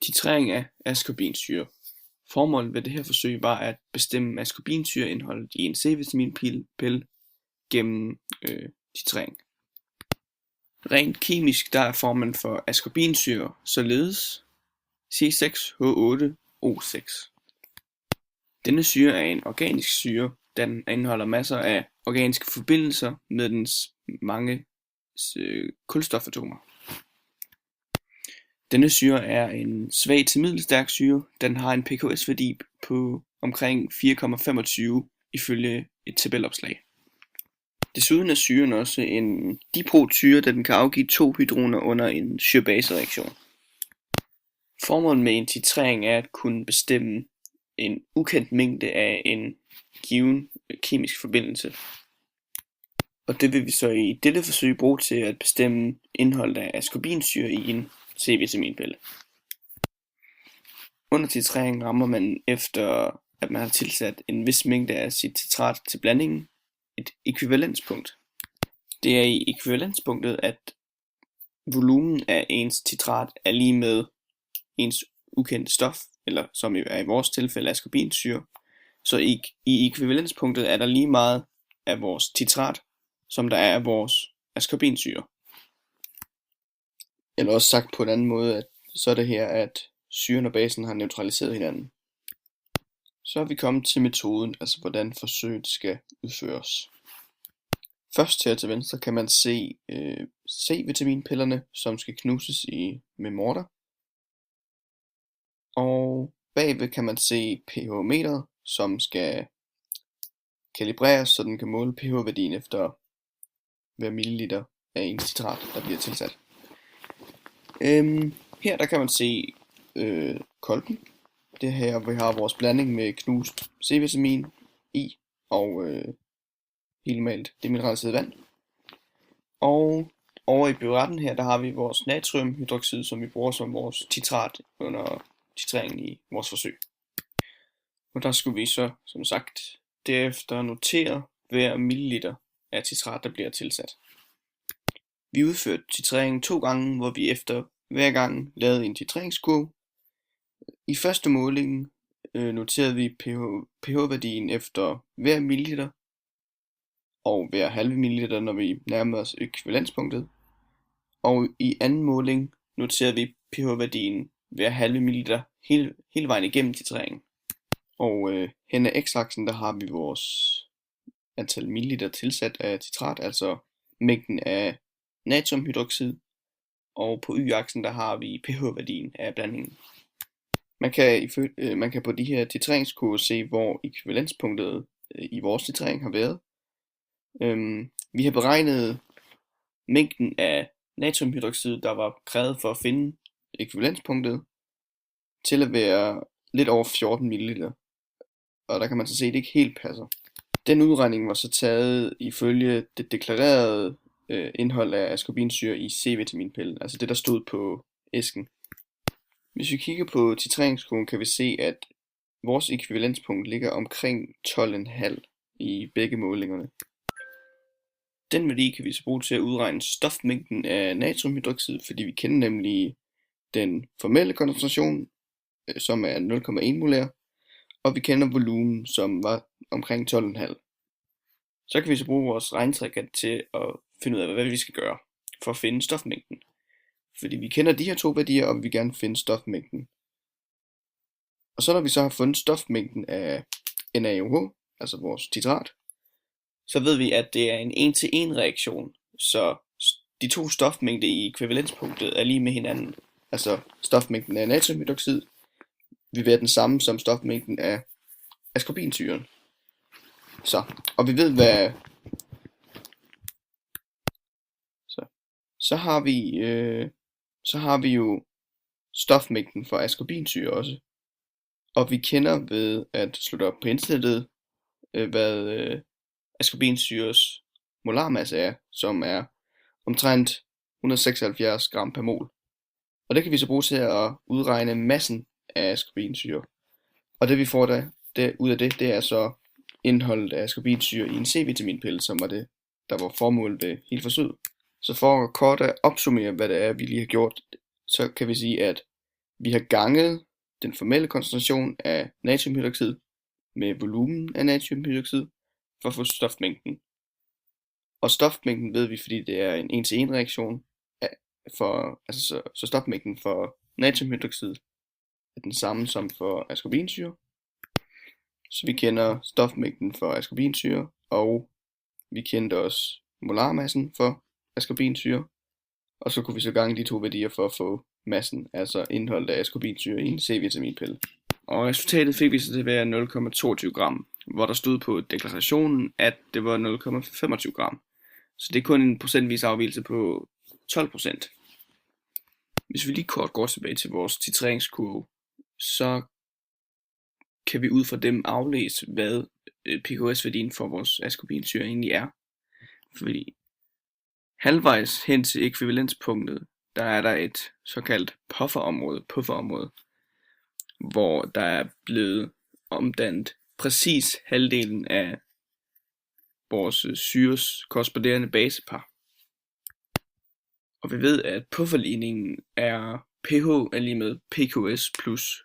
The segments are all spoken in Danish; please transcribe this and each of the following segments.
Titrering af ascorbinsyre. Formålet ved det her forsøg var at bestemme ascorbinsyreindholdet i en C-vitaminpille gennem titrering. Rent kemisk der er formlen for ascorbinsyre således C6H8O6. Denne syre er en organisk syre, da den indeholder masser af organiske forbindelser med dens mange kulstofatomer. Denne syre er en svag til middelstærk syre, da den har en pKs-værdi på omkring 4,25 ifølge et tabelopslag. Desuden er syren også en diprotsyre, da den kan afgive 2 hydroner under en syre-base-reaktion. Formålet med en titrering er at kunne bestemme en ukendt mængde af en given kemisk forbindelse. Og det vil vi så i dette forsøg bruge til at bestemme indholdet af ascorbinsyre i en C-vitaminpille. Under titreringen rammer man efter at man har tilsat en vis mængde af sit titrat til blandingen et ekvivalenspunkt. Det er i ekvivalenspunktet, at volumen af ens titrat er lige med ens ukendte stof, eller som er i vores tilfælde ascorbinsyre. Så i ekvivalenspunktet er der lige meget af vores titrat, som der er af vores ascorbinsyre. Eller også sagt på en anden måde, at så er det her, at syren og basen har neutraliseret hinanden. Så er vi kommet til metoden, altså hvordan forsøget skal udføres. Først her til venstre kan man se C-vitaminpillerne, som skal knuses med morter. Og bagved kan man se pH-meteret, som skal kalibreres, så den kan måle pH-værdien efter hver milliliter af en citrat, der bliver tilsat. Her der kan man se kolben. Det her vi har vores blanding med knust C-vitamin i og helt normalt demineraliseret vand. Og over i buretten her der har vi vores natriumhydroxid, som vi bruger som vores titrat under titreringen i vores forsøg. Og der skulle vi så som sagt derefter notere hver milliliter af titrat der bliver tilsat. Vi udførte titreringen 2 gange, hvor vi efter hver gang lavede en titreringskurve. I første måling noterede vi pH-værdien efter hver milliliter og hver halve milliliter, når vi nærmede os ekvivalenspunktet. Og i anden måling noterede vi pH-værdien hver halve milliliter hele vejen igennem titreringen. Og hen ad x-aksen der har vi vores antal milliliter tilsat af titrat, altså mængden af natriumhydroxid, og på y-aksen der har vi pH-værdien af blandingen. Man kan på de her titreringskurver se, hvor ekvivalenspunktet i vores titrering har været. Vi har beregnet mængden af natriumhydroxid, der var krævet for at finde ekvivalenspunktet, til at være lidt over 14 ml. Og der kan man så se, at det ikke helt passer. Den udregning var så taget ifølge det deklarerede indhold af ascorbinsyre i C-vitaminpillen, altså det der stod på æsken. Hvis vi kigger på titreringskurven, kan vi se, at vores ekvivalenspunkt ligger omkring 12,5 i begge målingerne. Den værdi kan vi så bruge til at udregne stofmængden af natriumhydroxid, fordi vi kender nemlig den formelle koncentration, som er 0,1 molær, og vi kender volumen, som var omkring 12,5. Så kan vi så bruge vores regntræk til at finde ud af, hvad vi skal gøre for at finde stofmængden. Fordi vi kender de her 2 værdier, og vi vil gerne finde stofmængden. Og så når vi så har fundet stofmængden af NaOH, altså vores titrat, så ved vi, at det er en 1-til-1 reaktion. Så de 2 stofmængder i ekvivalenspunktet er lige med hinanden. Altså stofmængden af natriumhydroxid vil være den samme som stofmængden af ascorbinsyren. Og vi ved hvad så har vi jo stofmængden for ascorbinsyre også. Og vi kender ved at slå op på internettet hvad ascorbinsyres molarmasse er, som er omtrent 176 gram per mol. Og det kan vi så bruge til at udregne massen af ascorbinsyre. Og det vi får ud af det er så indholdet af ascorbinsyre i en C-vitaminpille, som var det, der var formålet ved hele forsøget. Så for kort at opsummere, hvad det er, vi lige har gjort, så kan vi sige, at Vi har ganget den formelle koncentration af natriumhydroxid med volumen af natriumhydroxid for at få stofmængden. Og stofmængden ved vi, fordi det er en 1-til-1 reaktion, så stofmængden for natriumhydroxid er den samme som for ascorbinsyre. Så vi kender stofmængden for ascorbinsyre, og vi kendte også molarmassen for ascorbinsyre. Og så kunne vi så gange de to værdier for at få massen, altså indholdet af ascorbinsyre i en C-vitaminpille. Og resultatet fik vi så til at være 0,22 gram, hvor der stod på deklarationen, at det var 0,25 gram. Så det er kun en procentvis afvigelse på 12%. Hvis vi lige kort går tilbage til vores titreringskurve, så kan vi ud fra dem aflæse, hvad PKS-værdien for vores ascorbinsyre egentlig er. Fordi halvvejs hen til ekvivalenspunktet, der er der et såkaldt pufferområde, hvor der er blevet omdannet præcis halvdelen af vores syres korresponderende basepar. Og vi ved, at pufferligningen er pH er lige med PKS plus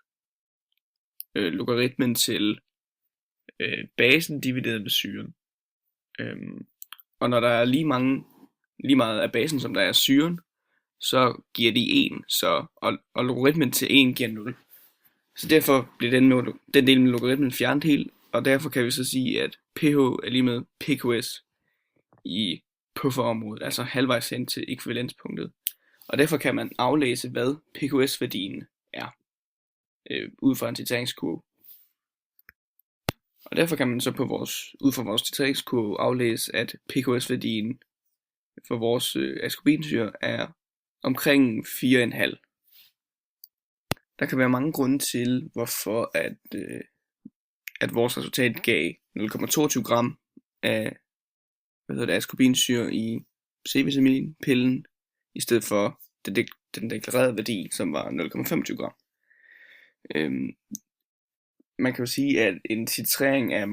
logaritmen til basen divideret med syren. Og når der er lige meget af basen, som der er syren, så giver de 1, og logaritmen til 1 giver 0. Så derfor bliver den del med logaritmen fjernet helt, og derfor kan vi så sige, at pH er lige med PKS i pufferområdet, altså halvvejs hen til ekvivalenspunktet. Og derfor kan man aflæse, hvad PKS-værdien er, ud fra en titreringskurve. Og derfor kan man så ud fra vores titreringskurve aflæse, at PKS-værdien for vores ascorbinsyre er omkring 4,5. Der kan være mange grunde til, hvorfor at vores resultat gav 0,22 gram af ascorbinsyre i C-vitaminpillen, i stedet for den deklarerede værdi, som var 0,25 gram. Man kan jo sige, at en titrering er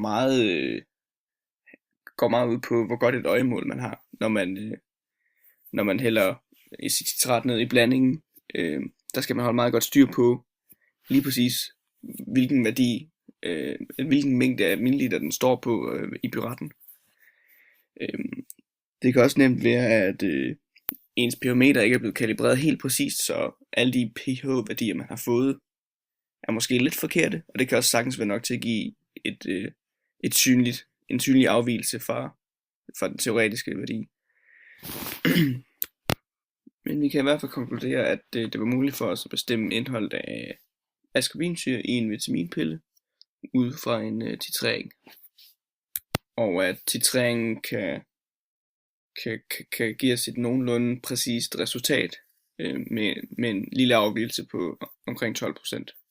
går meget ud på, hvor godt et øjemål man har, når man hælder sit citrat ned i blandingen. Der skal man holde meget godt styr på lige præcis hvilken mængde af milliliter den står på i buretten. Det kan også nemt være, at ens pH-meter ikke er blevet kalibreret helt præcist, så alle de pH-værdier, man har fået, er måske lidt forkerte, og det kan også sagtens være nok til at give en synlig afvigelse fra den teoretiske værdi. Men vi kan i hvert fald konkludere, at det var muligt for os at bestemme indholdet af ascorbinsyre i en vitaminpille ud fra en titrering. Og at titreringen kan give os et nogenlunde præcist resultat med en lille afvigelse på omkring 12%.